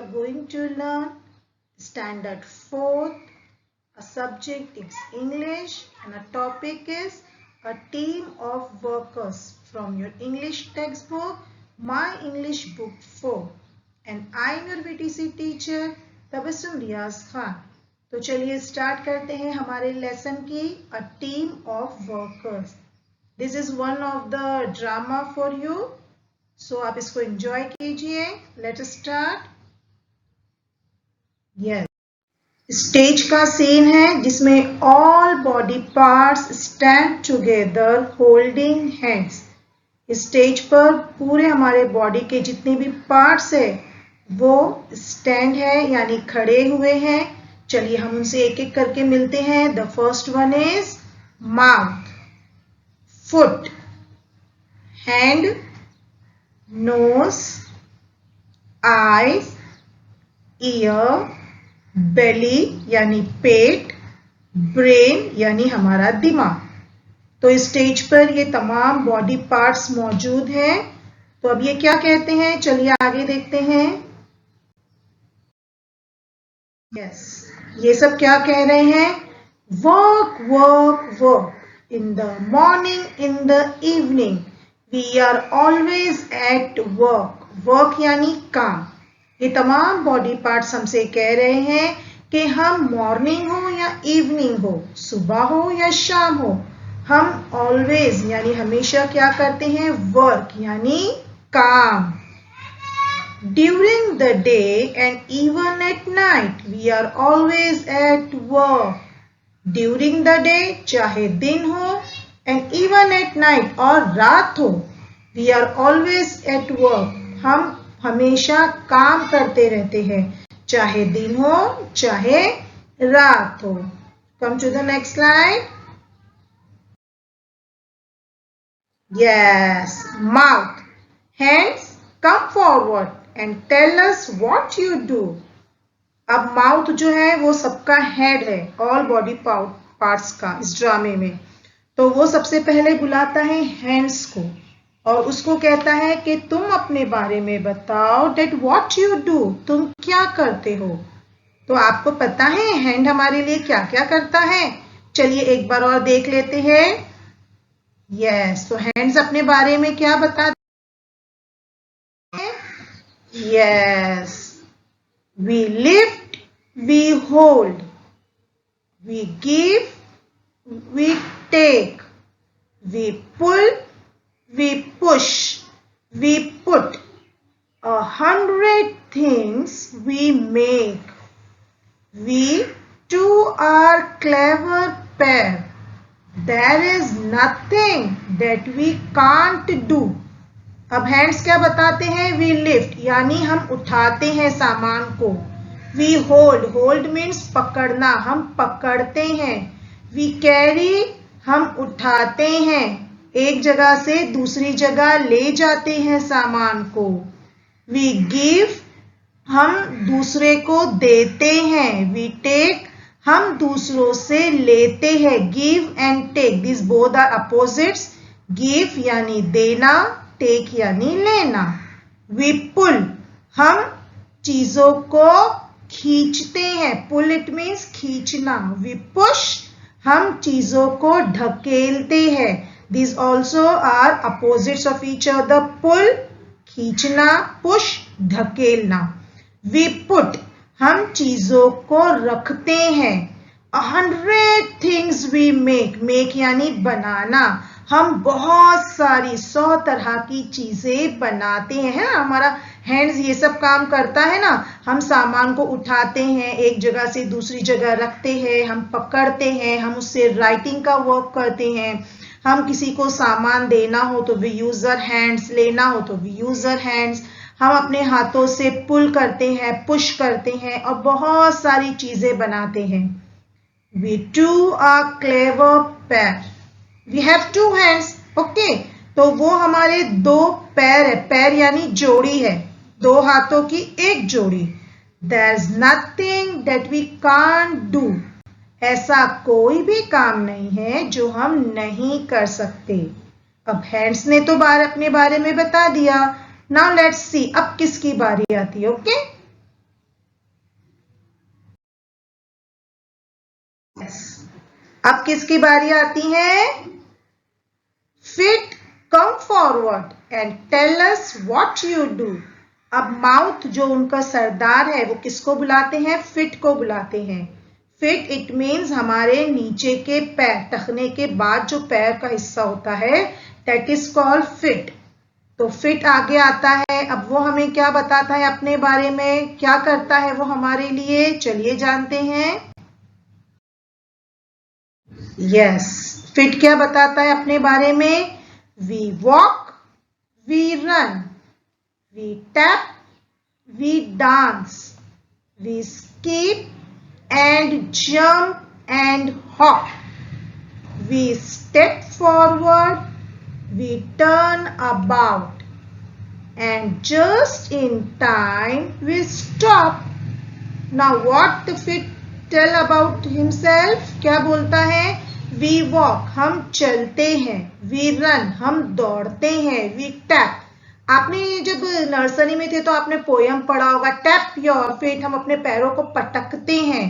are going to learn Standard 4th. A subject is English and a topic is a team of workers from your English textbook, My English Book 4. And I am your VTC teacher, Tabassum रियाज खान. तो चलिए start करते हैं हमारे lesson की A team of workers. This is one of the drama for you. So आप इसको enjoy कीजिए. Let's start. Yes. Stage का सीन है जिसमें all body parts stand together holding hands. Stage पर पूरे हमारे बॉडी के जितने भी पार्ट्स है वो स्टैंड है यानी खड़े हुए हैं. चलिए हम उनसे एक एक करके मिलते हैं. The first one is mouth, foot, hand, nose, eyes, ear, belly यानी पेट, ब्रेन यानी हमारा दिमाग. तो स्टेज पर ये तमाम बॉडी पार्ट्स मौजूद हैं. तो अब ये क्या कहते हैं, चलिए आगे देखते हैं. यस, ये सब क्या कह रहे हैं, work work work. In the morning, in the evening, we are always at work. Work यानी काम. ये तमाम बॉडी पार्ट्स हमसे कह रहे हैं कि हम मॉर्निंग हो या इवनिंग हो, सुबह हो या शाम हो, हम ऑलवेज यानी हमेशा क्या करते हैं, वर्क यानी काम. During the day and even at night we are always at work. During the day चाहे दिन हो, एंड इवन एट नाइट और रात हो, we are always at work. हम हमेशा काम करते रहते हैं, चाहे दिन हो चाहे रात हो. Come to the next slide. Yes, mouth, hands, come forward and tell us what you do. अब माउथ जो है वो सबका हेड है, ऑल बॉडी पार्ट्स का इस ड्रामे में. तो वो सबसे पहले बुलाता है हैंड्स को और उसको कहता है कि तुम अपने बारे में बताओ, डेट व्हाट यू डू, तुम क्या करते हो. तो आपको पता है हैंड हमारे लिए क्या क्या करता है. चलिए एक बार और देख लेते हैं. यस, तो हैंड्स अपने बारे में क्या बताते हैं. Yes, we lift, we hold, we give, we take, we pull, we push, we put. 100 things we make. We too are clever pair. There is nothing that we can't do. अब hands क्या बताते हैं, we lift यानी हम उठाते हैं सामान को. We hold, hold means पकड़ना, हम पकड़ते हैं. We carry, हम उठाते हैं, एक जगह से दूसरी जगह ले जाते हैं सामान को. We give, हम दूसरे को देते हैं. We take, हम दूसरों से लेते हैं. Give and take, these both are opposites. Give यानी देना, take यानी लेना. We pull, हम चीजों को खींचते हैं. Pull it means खींचना. We push, हम चीजों को ढकेलते हैं. These also are opposites of each other. Pull, खींचना, push, धकेलना. We put, हम चीजों को रखते हैं. 100 things we make, make यानी बनाना. हम बहुत सारी 100 तरह की चीजें बनाते हैं. है ना, हमारा हैंड्स ये सब काम करता है ना. हम सामान को उठाते हैं, एक जगह से दूसरी जगह रखते हैं, हम पकड़ते हैं, हम उससे राइटिंग का वर्क करते हैं. हम किसी को सामान देना हो तो वी यूज आवर हैंड्स, लेना हो तो वी यूज आवर हैंड्स. हम अपने हाथों से पुल करते हैं, पुश करते हैं और बहुत सारी चीजें बनाते हैं. We two are clever pair. We have two hands. Okay, तो वो हमारे दो पैर है. पैर यानी जोड़ी है, दो हाथों की एक जोड़ी. There is nothing that we can't do. ऐसा कोई भी काम नहीं है जो हम नहीं कर सकते. अब हैंड्स ने तो अपने बारे में बता दिया. नाउ लेट्स सी अब किसकी बारी आती है. ओके, अब किसकी बारी आती है? Feet come forward and tell us what you do. अब माउथ जो उनका सरदार है वो किसको बुलाते हैं? फिट को बुलाते हैं। फिट इट मीन्स हमारे नीचे के पैर, टखने के बाद जो पैर का हिस्सा होता है दैट इज कॉल्ड फिट। तो फिट आगे आता है। अब वो हमें क्या बताता है अपने बारे में, क्या करता है वो हमारे लिए, चलिए जानते हैं। यस, फिट क्या बताता है अपने बारे में? We walk, we run, we tap, we dance, we skip and jump and hop. We step forward, we turn about, and just in time we stop. Now what the fit tell about himself? क्या बोलता है? We walk, हम चलते हैं, we run, हम दौड़ते हैं, we tap, आपने जब नर्सरी में थे तो आपने पोयम पढ़ा होगा, टैप योर फीट, हम अपने पैरों को पटकते हैं।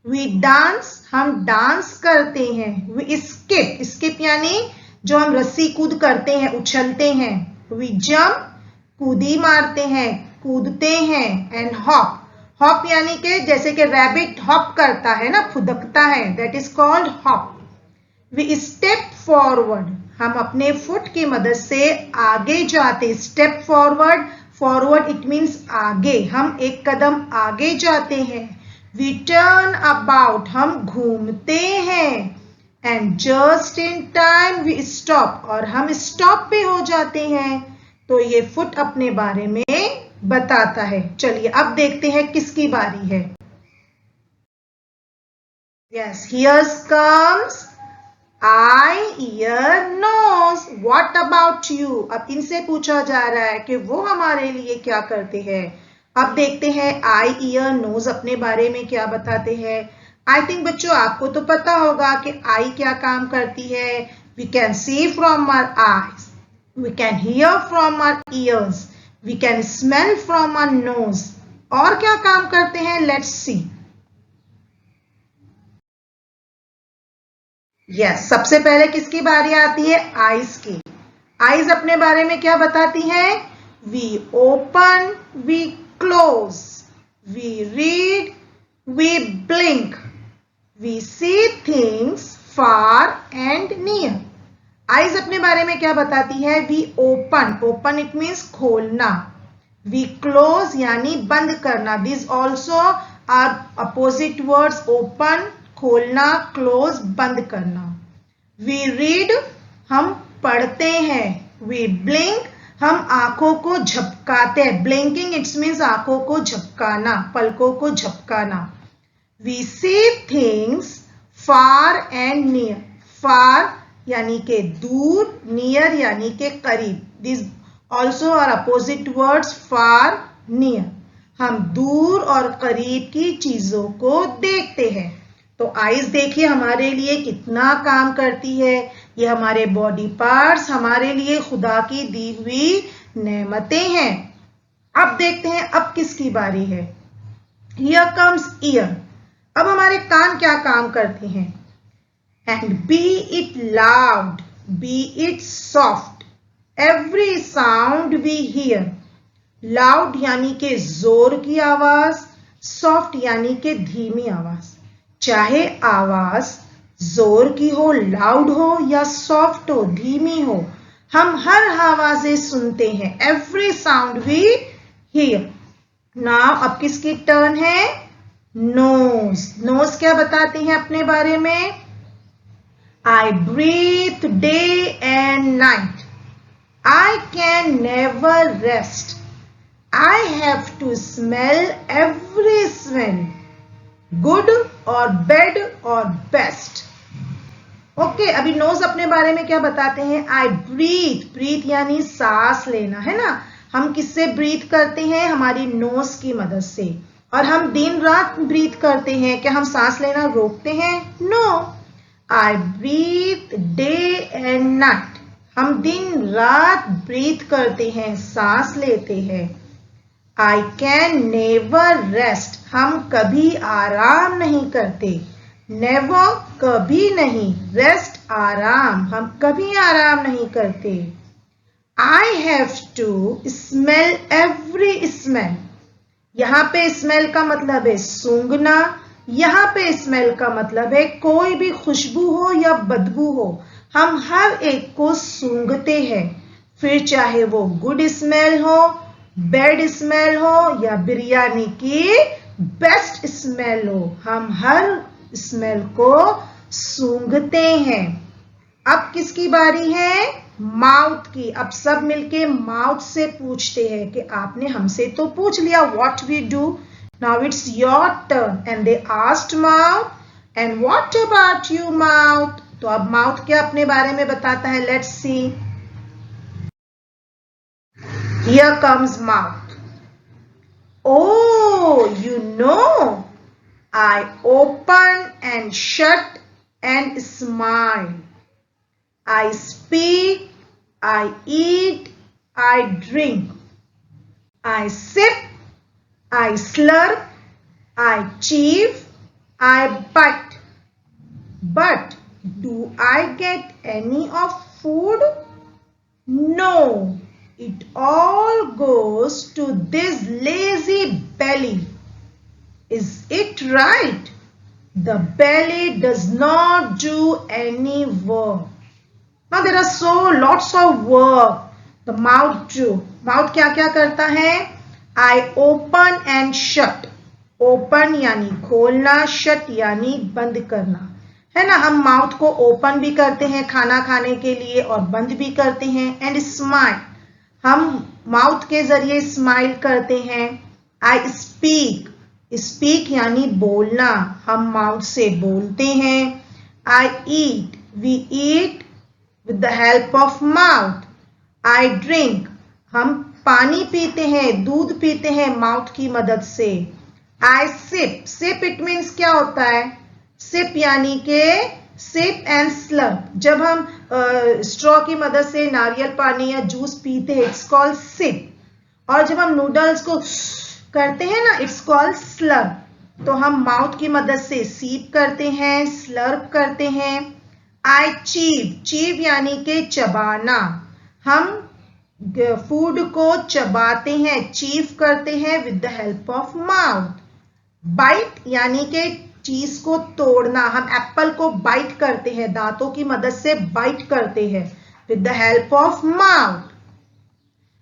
वी डांस, हम डांस करते हैं। वी स्किप, स्किप यानी जो हम रस्सी कूद करते हैं, उछलते हैं। वी जंप, कूदी मारते हैं, कूदते हैं। एंड हॉप, हॉप यानी कि जैसे कि रैबिट हॉप करता है ना, फुदकता है, that is called hop. We step forward, हम अपने फुट की मदद से आगे जाते। Step forward, forward it means आगे, हम एक कदम आगे जाते हैं। वी टर्न अबाउट, हम घूमते हैं। And just in time we stop, और हम स्टॉप पे हो जाते हैं। तो ये फुट अपने बारे में बताता है। चलिए अब देखते हैं किसकी बारी है। Yes, here comes eye, ear, nose. What about you? अब इनसे पूछा जा रहा है कि वो हमारे लिए क्या करते हैं। अब देखते हैं आई, ईयर, नोज अपने बारे में क्या बताते हैं। आई थिंक बच्चों आपको तो पता होगा कि आई क्या काम करती है। We can see from our eyes, we can hear from our ears, we can smell from our nose. और क्या काम करते हैं, लेट्स सी। यस, सबसे पहले किसकी बारी आती है? आईज की। आईज अपने बारे में क्या बताती हैं? We open, we close, we read, we blink, we see things far and near. Eyes अपने बारे में क्या बताती है? We open, open it means खोलना। वी क्लोज यानी बंद करना। This also are opposite words, open खोलना, क्लोज बंद करना। वी रीड, हम पढ़ते हैं। वी ब्लिंक, हम आंखों को झपकाते हैं। ब्लिंकिंग इट्स मीन्स आंखों को झपकाना, पलकों को झपकाना। We see things far and near, far यानी के दूर, नियर यानी के करीब। This also are opposite words, far, near. हम दूर और करीब की चीजों को देखते हैं। तो आईज देखिए हमारे लिए कितना काम करती है। ये हमारे बॉडी पार्ट्स हमारे लिए खुदा की दी हुई नेमतें हैं। अब देखते हैं अब किसकी बारी है। Here comes ear. अब हमारे कान क्या काम करते हैं? And be it loud, be it soft, every sound we hear. Loud यानी के जोर की आवाज, सॉफ्ट यानी के धीमी आवाज। चाहे आवाज जोर की हो, लाउड हो, या सॉफ्ट हो, धीमी हो, हम हर आवाजें सुनते हैं। Every sound we hear. Now अब किसकी टर्न है? नोज। नोज क्या बताती हैं अपने बारे में? I breathe day and night, I can never rest, I have to smell every smell, good और बेड और बेस्ट। ओके, अभी नोज अपने बारे में क्या बताते हैं? आई ब्रीथ, ब्रीथ यानी सांस लेना, है ना। हम किससे ब्रीथ करते हैं? हमारी नोज की मदद से। और हम दिन रात ब्रीथ करते हैं, क्या हम सांस लेना रोकते हैं? No. I breathe day and night, हम दिन रात ब्रीथ करते हैं, सांस लेते हैं। आई कैन नेवर रेस्ट, हम कभी आराम नहीं करते। नेवर कभी नहीं, रेस्ट आराम, हम कभी आराम नहीं करते। I have to smell every smell, यहाँ पे स्मेल का मतलब है सूंघना, यहाँ पे स्मेल का मतलब है कोई भी खुशबू हो या बदबू हो, हम हर एक को सूंघते हैं, फिर चाहे वो गुड स्मेल हो, बैड स्मेल हो या बिरयानी की बेस्ट स्मेल हो, हम हर स्मेल को सूंघते हैं। अब किसकी बारी है? माउथ की। अब सब मिलके माउथ से पूछते हैं कि आपने हमसे तो पूछ लिया what we do, now it's your turn. And they asked mouth and what about you mouth. तो अब माउथ क्या अपने बारे में बताता है, let's see. Here comes mouth. Oh, you know, I open and shut and smile. I speak, I eat, I drink. I sip, I slurp, I chew, I bite. But do I get any of food? No, it all goes to this lazy belly. Is it right? The belly does not do any work. Now there are so lots of work the mouth do. Mouth क्या क्या करता है? I open and shut. Open यानी खोलना, shut यानी बंद करना, है ना। हम माउथ को ओपन भी करते हैं खाना खाने के लिए और बंद भी करते हैं। एंड स्माइल, हम माउथ के जरिए स्माइल करते हैं। आई स्पीक, स्पीक यानी बोलना, हम माउथ से बोलते हैं। I eat, we eat with the help of mouth. I drink, हम पानी पीते हैं, दूध पीते हैं माउथ की मदद से। आई सिप, सिप इट मीन्स क्या होता है? सिप यानी के सिप एंड स्लर्प, जब हम स्ट्रॉ की मदद से नारियल पानी या जूस पीते हैं इट्स कॉल्ड सिप। और जब हम नूडल्स को करते हैं ना इट्स कॉल्ड स्लर्प। तो हम माउथ की मदद से सीप करते हैं, स्लर्प करते हैं। आई चीव, चीव यानी के चबाना, हम फूड को चबाते हैं, चीव करते हैं with the help of mouth. Bite यानी के चीज को तोड़ना, हम एप्पल को बाइट करते हैं, दांतों की मदद से बाइट करते हैं with the help of mouth.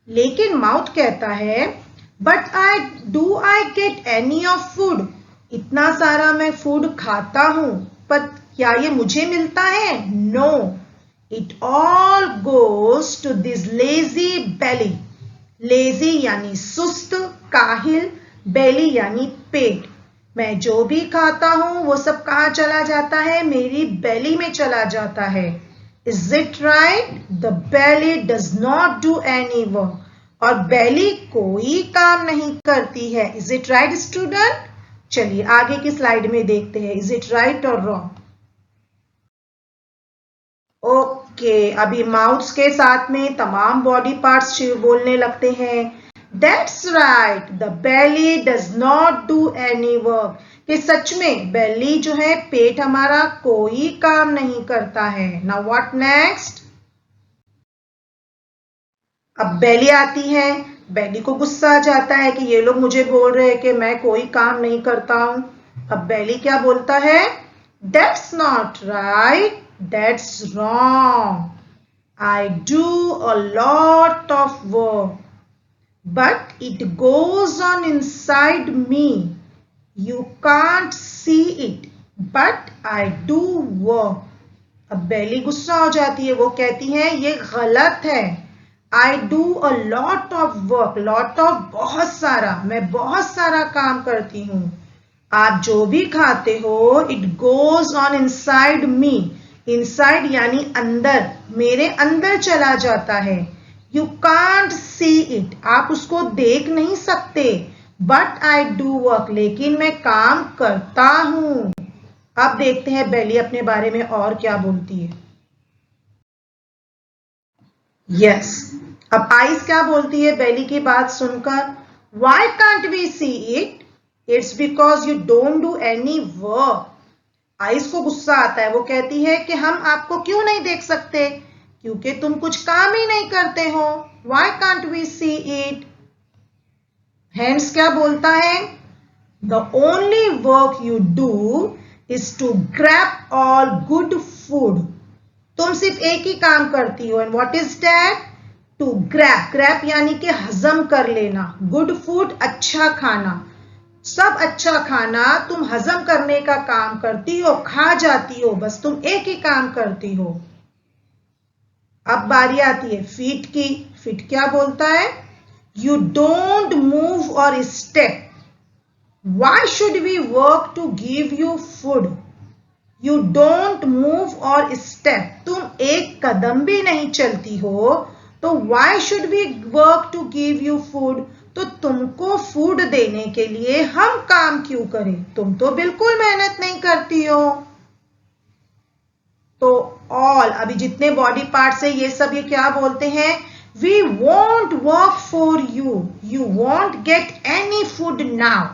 लेकिन माउथ कहता है but I get any of food, इतना सारा मैं फूड खाता हूं पर क्या ये मुझे मिलता है? No, it all goes to this lazy belly. Lazy यानी सुस्त, काहिल, बेली यानी पेट। मैं जो भी खाता हूं वो सब कहाँ चला जाता है? मेरी बेली में चला जाता है। Is it right? The belly does not do any work, और बेली कोई काम नहीं करती है। Is it right student? चलिए आगे की स्लाइड में देखते हैं, इज इट राइट और रॉन्ग। ओके, अभी माउथ के साथ में तमाम बॉडी पार्ट्स बोलने लगते हैं। That's right, the belly does not do any work. कि सच में बेली जो है पेट हमारा कोई काम नहीं करता है। Now what next? अब बेली आती है, बेली को गुस्सा आ जाता है कि ये लोग मुझे बोल रहे हैं कि मैं कोई काम नहीं करता हूं। अब बेली क्या बोलता है? That's not right, that's wrong. I do a lot of work, but it goes on inside me. You can't see it, but I do work. अब बेली गुस्सा हो जाती है, वो कहती है ये गलत है। I do a lot of work, lot of बहुत सारा, मैं बहुत सारा काम करती हूँ। आप जो भी खाते हो it goes on inside me. inside यानी अंदर, मेरे अंदर चला जाता है। You can't see it, आप उसको देख नहीं सकते। But I do work, लेकिन मैं काम करता हूं। अब देखते हैं बेली अपने बारे में और क्या बोलती है। Yes, अब आइस क्या बोलती है बेली की बात सुनकर? Why can't we see it? It's because you don't do any work. Ice को गुस्सा आता है, वो कहती है कि हम आपको क्यों नहीं देख सकते, क्योंकि तुम कुछ काम ही नहीं करते हो। Why can't we see it? Hands क्या बोलता है? The only work you do is to grab all good food. तुम सिर्फ एक ही काम करती हो, and what is that? To grab. grab यानी कि हजम कर लेना। good food अच्छा खाना, सब अच्छा खाना तुम हजम करने का काम करती हो, खा जाती हो, बस तुम एक ही काम करती हो। अब बारी आती है फीट की। फीट क्या बोलता है? You don't move or step. Why should we work to give you food? You don't move or step, तुम एक कदम भी नहीं चलती हो, तो why should we work to give you food? तो तुमको फूड देने के लिए हम काम क्यों करें? तुम तो बिल्कुल मेहनत नहीं करती हो। तो ऑल, अभी जितने बॉडी पार्ट्स है ये सब ये क्या बोलते हैं? We won't work for you, you won't get any food now.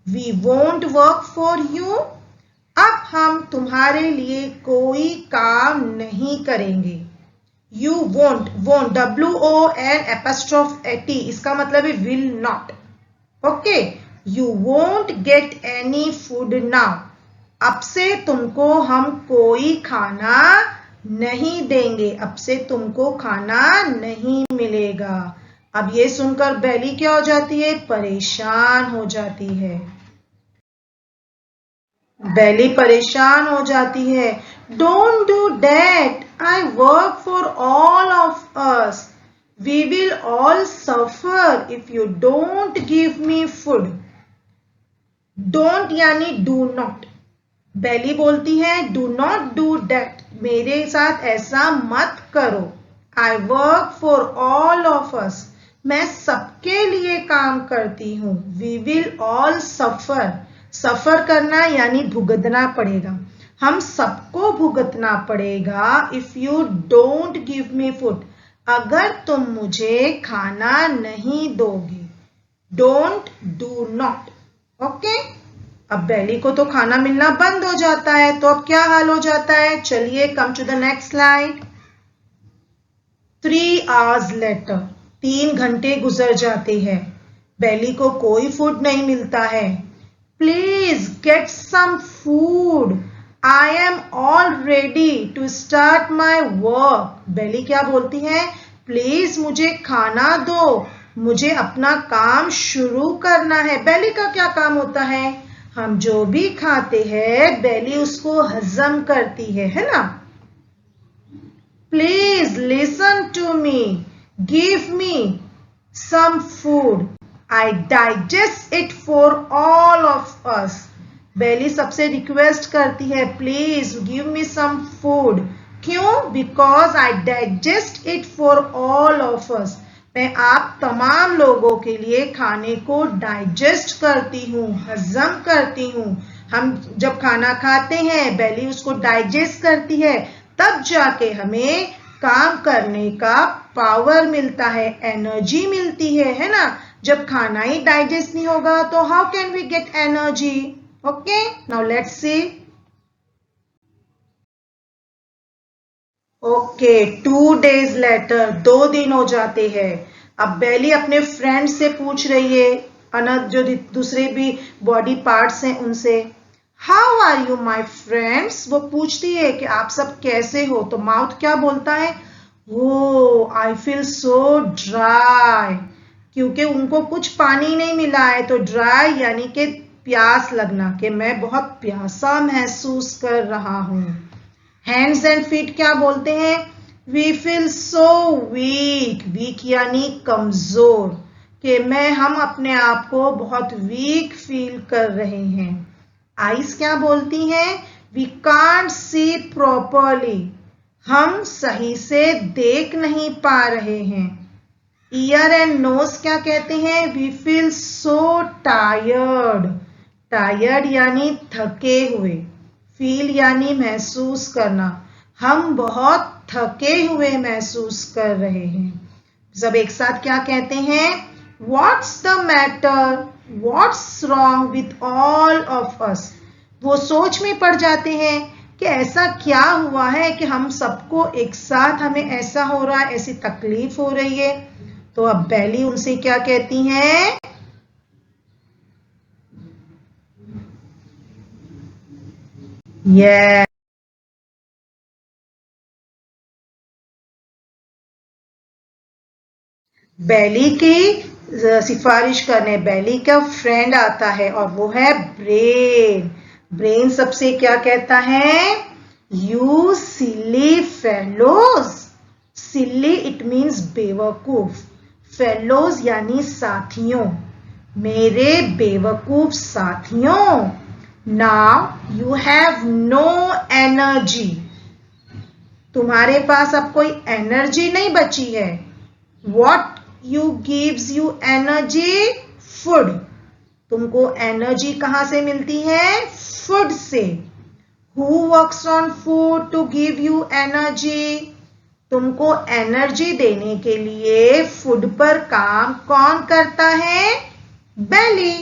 We won't work for you, अब हम तुम्हारे लिए कोई काम नहीं करेंगे। You won't, WONT, इसका मतलब है will not. Okay, you won't get any food now. अब से तुमको हम कोई खाना नहीं देंगे, अब से तुमको खाना नहीं मिलेगा। अब ये सुनकर बेली क्या हो जाती है? परेशान हो जाती है। बेली परेशान हो जाती है। Don't do that. I work for all of us. We will all suffer if you don't give me food. Don't यानी do not. बेली बोलती है do not do that. मेरे साथ ऐसा मत करो। I work for all of us. मैं सबके लिए काम करती हूँ। We will all suffer. सफर करना यानी भुगतना पड़ेगा, हम सबको भुगतना पड़ेगा। If you don't give me food, अगर तुम मुझे खाना नहीं दोगे। Don't, do not. ओके, अब बेली को तो खाना मिलना बंद हो जाता है, तो अब क्या हाल हो जाता है? चलिए come to the next slide. 3 hours later, 3 घंटे गुजर जाते हैं, बेली को कोई फूड नहीं मिलता है। Please get some food. I am all ready to start my work. बेली क्या बोलती है? प्लीज मुझे खाना दो, मुझे अपना काम शुरू करना है। बेली का क्या काम होता है? हम जो भी खाते हैं बेली उसको हजम करती है ना? Please listen to me, give me some food, I digest it for all of us. Belly सबसे रिक्वेस्ट करती है, please give me some food. क्यों? Because I digest it for all of us. मैं आप तमाम लोगों के लिए खाने को डाइजेस्ट करती हूँ, हजम करती हूँ। हम जब खाना खाते हैं बेली उसको डाइजेस्ट करती है, तब जाके हमें काम करने का पावर मिलता है, एनर्जी मिलती है ना? जब खाना ही डाइजेस्ट नहीं होगा तो how can we get energy? Okay, now let's see. Okay, 2 days later, 2 दिन हो जाते हैं। अब बेली अपने फ्रेंड से पूछ रही है, अनद जो दूसरे भी बॉडी पार्ट्स हैं उनसे, how are you my friends? वो पूछती है कि आप सब कैसे हो? तो माउथ क्या बोलता है? ओ आई फील सो ड्राई, क्योंकि उनको कुछ पानी नहीं मिला है। तो ड्राई यानी कि प्यास लगना, कि मैं बहुत प्यासा महसूस कर रहा हूँ। हैंड्स एंड फीट क्या बोलते हैं? We feel so weak, weak यानी कमजोर, कि हम अपने आप को बहुत वीक फील कर रहे हैं। आईज क्या बोलती हैं? वी कांट सी प्रॉपरली, हम सही से देख नहीं पा रहे हैं। ईयर एंड नोज क्या कहते हैं? We feel so tired, tired यानी थके हुए, फील यानी महसूस करना, हम बहुत थके हुए महसूस कर रहे हैं। सब एक साथ क्या कहते हैं? What's the matter, what's wrong with all of अस? वो सोच में पड़ जाते हैं कि ऐसा क्या हुआ है कि हम सबको एक साथ हमें ऐसा हो रहा है, ऐसी तकलीफ हो रही है। तो अब बेली उनसे क्या कहती हैं? ये बेली की सिफारिश करने बेली का फ्रेंड आता है और वो है ब्रेन। ब्रेन सबसे क्या कहता है? You silly fellows. Silly it means बेवकूफ, फेलोज यानी साथियों, मेरे बेवकूफ साथियों। Now you have no energy, तुम्हारे पास अब कोई एनर्जी नहीं बची है। What you gives you energy? Food. तुमको एनर्जी कहां से मिलती है? फूड से। Who works on food to give you energy? तुमको एनर्जी देने के लिए फूड पर काम कौन करता है? Belly.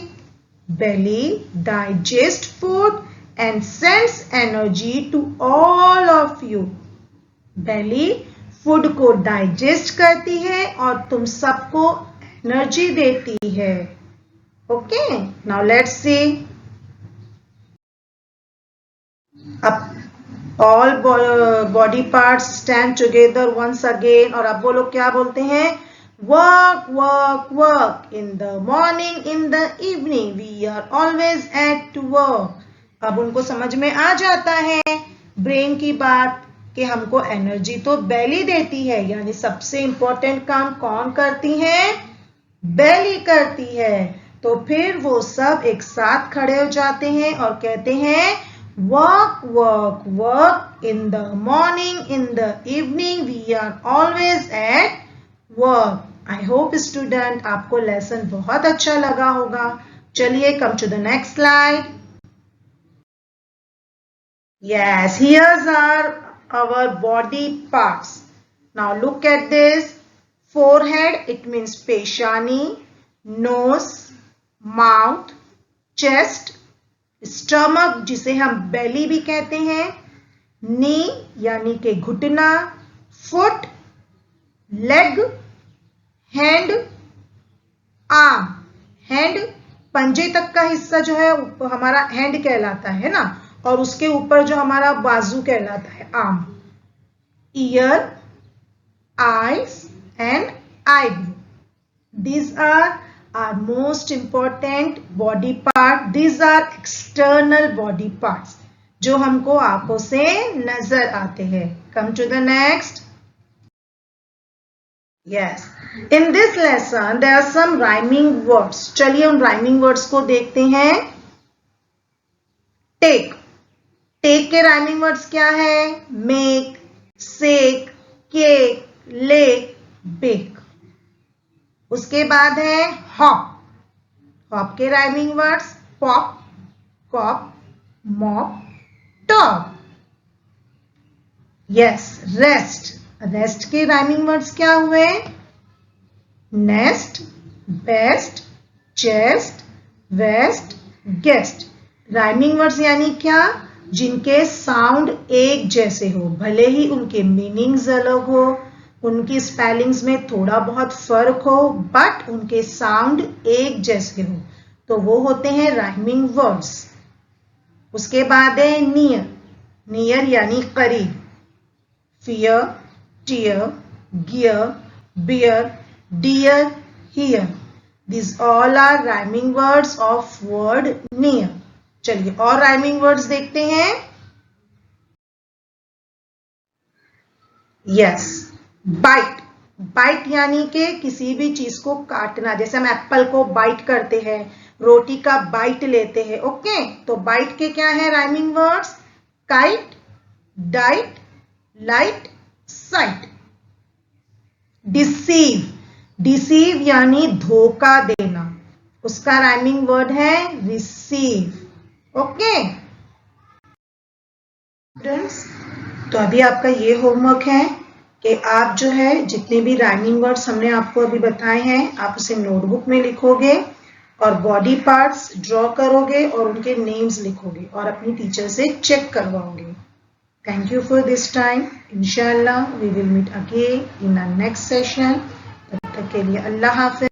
Belly digest food and sends energy to all of you. Belly food को डाइजेस्ट करती है और तुम सबको एनर्जी देती है। Okay, now let's see. अब all body parts stand together once again, और अब वो लोग क्या बोलते हैं? Work work work, in the morning in the evening we are always at work. अब उनको समझ में आ जाता है ब्रेन की बात कि हमको एनर्जी तो बेली देती है, यानी सबसे इंपॉर्टेंट काम कौन करती है? बेली करती है। तो फिर वो सब एक साथ खड़े हो जाते हैं और कहते हैं work work work, in the morning in the evening we are always at work. I hope student आपको लेसन बहुत अच्छा लगा होगा। चलिए come to the next slide. Yes, here's our body parts. Now look at this. Forehead, it means peshani, nose, mouth, chest, stomach जिसे हम belly भी कहते हैं, knee यानी कि घुटना, foot, leg, hand, arm. hand पंजे तक का हिस्सा जो है हमारा hand कहलाता है ना, और उसके ऊपर जो हमारा बाजू कहलाता है arm. Year, eyes and eyebrow, these are our most important body part. These are external body parts जो हमको आंखों से नजर आते हैं। Come to the next. Yes, in this lesson there are some rhyming words. चलिए उन rhyming words को देखते हैं। Take. टेक के राइमिंग वर्ड्स क्या है? Make, sake, cake, lake, bake. उसके बाद है हॉप। हॉप के rhyming words pop, cop, mop, top. Yes, rest. Rest के राइमिंग वर्ड्स क्या हुए? Nest, best, chest, west, guest. Rhyming words यानी क्या? जिनके साउंड एक जैसे हो, भले ही उनके मीनिंग्स अलग हो, उनकी स्पेलिंग्स में थोड़ा बहुत फर्क हो, बट उनके साउंड एक जैसे हो, तो वो होते हैं राइमिंग वर्ड्स। उसके बाद है नियर। नियर यानी करीब। Fear, tear, gear, beer, dear, here, this all are rhyming words of word near. चलिए और राइमिंग वर्ड्स देखते हैं। Yes, bite. बाइट यानी कि किसी भी चीज को काटना, जैसे हम एप्पल को बाइट करते हैं, रोटी का बाइट लेते हैं। ओके, तो बाइट के क्या है rhyming words? Kite, diet, light, site. Deceive. Deceive यानी धोखा देना, उसका राइमिंग वर्ड है रिसीव। ओके स्टूडेंट्स, तो अभी आपका ये होमवर्क है कि आप जो है जितने भी राइमिंग वर्ड्स हमने आपको अभी बताए हैं, आप उसे नोटबुक में लिखोगे और बॉडी पार्ट्स ड्रॉ करोगे और उनके नेम्स लिखोगे और अपनी टीचर से चेक करवाओगे। Thank you for this time. इंशाल्लाह we will meet again in our next session. तब तक के लिए अल्लाह हाफिज।